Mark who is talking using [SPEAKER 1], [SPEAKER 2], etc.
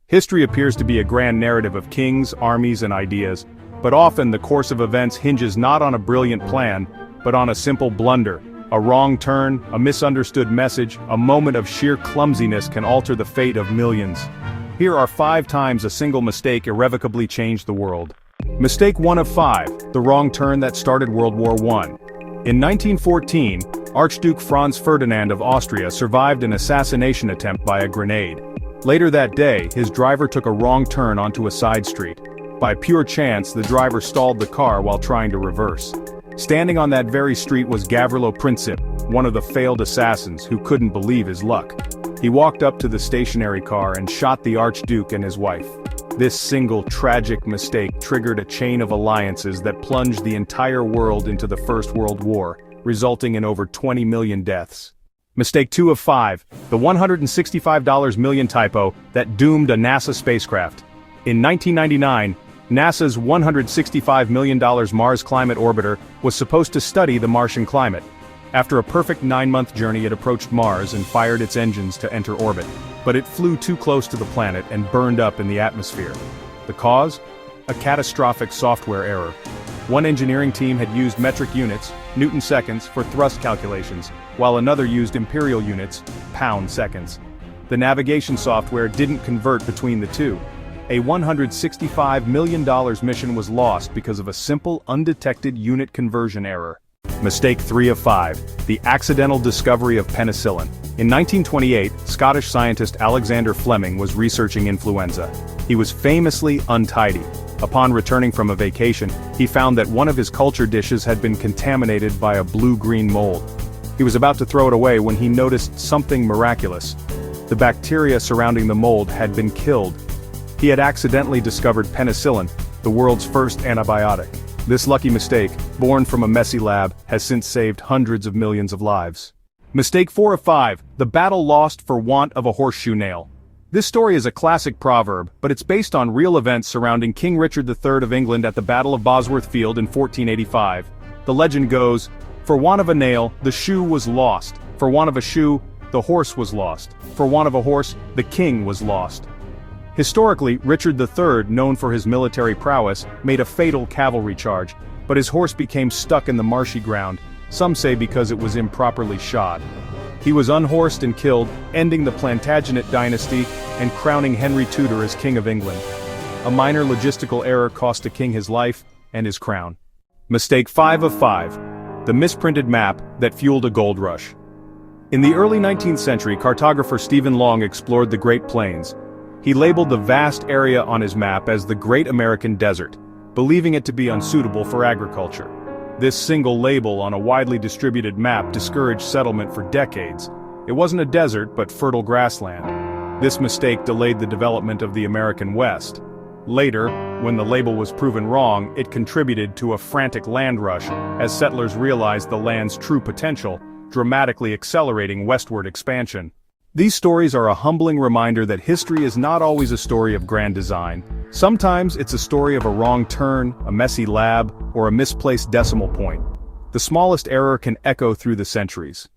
[SPEAKER 1] History appears to be a grand narrative of kings, armies, and ideas, but often the course of events hinges not on a brilliant plan, but on a simple blunder. A wrong turn, a misunderstood message, a moment of sheer clumsiness can alter the fate of millions. Here are 5 times a single mistake irrevocably changed the world. Mistake 1 of 5, the wrong turn that started World War I. In 1914, Archduke Franz Ferdinand of Austria survived an assassination attempt by a grenade. Later that day, his driver took a wrong turn onto a side street. By pure chance, the driver stalled the car while trying to reverse. Standing on that very street was Gavrilo Princip, one of the failed assassins who couldn't believe his luck. He walked up to the stationary car and shot the Archduke and his wife. This single tragic mistake triggered a chain of alliances that plunged the entire world into the First World War, resulting in over 20 million deaths. Mistake 2 of 5, the $165 million typo that doomed a NASA spacecraft. In 1999, NASA's $165 million Mars Climate Orbiter was supposed to study the Martian climate. After a perfect 9-month journey, it approached Mars and fired its engines to enter orbit. But it flew too close to the planet and burned up in the atmosphere. The cause? A catastrophic software error. One engineering team had used metric units, Newton seconds, for thrust calculations, while another used imperial units, pound seconds. The navigation software didn't convert between the two. A $165 million mission was lost because of a simple, undetected unit conversion error. Mistake 3 of 5, the accidental discovery of penicillin. In 1928, Scottish scientist Alexander Fleming was researching influenza. He was famously untidy. Upon returning from a vacation, he found that one of his culture dishes had been contaminated by a blue-green mold. He was about to throw it away when he noticed something miraculous. The bacteria surrounding the mold had been killed. He had accidentally discovered penicillin, the world's first antibiotic. This lucky mistake, born from a messy lab, has since saved hundreds of millions of lives. Mistake 4 of 5, the battle lost for want of a horseshoe nail. This story is a classic proverb, but it's based on real events surrounding King Richard III of England at the Battle of Bosworth Field in 1485. The legend goes, "For want of a nail, the shoe was lost. For want of a shoe, the horse was lost. For want of a horse, the king was lost." Historically, Richard III, known for his military prowess, made a fatal cavalry charge, but his horse became stuck in the marshy ground, some say because it was improperly shod. He was unhorsed and killed, ending the Plantagenet dynasty and crowning Henry Tudor as King of England. A minor logistical error cost a king his life and his crown. Mistake 5 of 5, the misprinted map that fueled a gold rush. In the early 19th century, cartographer Stephen Long explored the Great Plains. He labeled the vast area on his map as the Great American Desert, believing it to be unsuitable for agriculture. This single label on a widely distributed map discouraged settlement for decades. It wasn't a desert, but fertile grassland. This mistake delayed the development of the American West. Later, when the label was proven wrong, it contributed to a frantic land rush, as settlers realized the land's true potential, dramatically accelerating westward expansion. These stories are a humbling reminder that history is not always a story of grand design. Sometimes it's a story of a wrong turn, a messy lab, or a misplaced decimal point. The smallest error can echo through the centuries.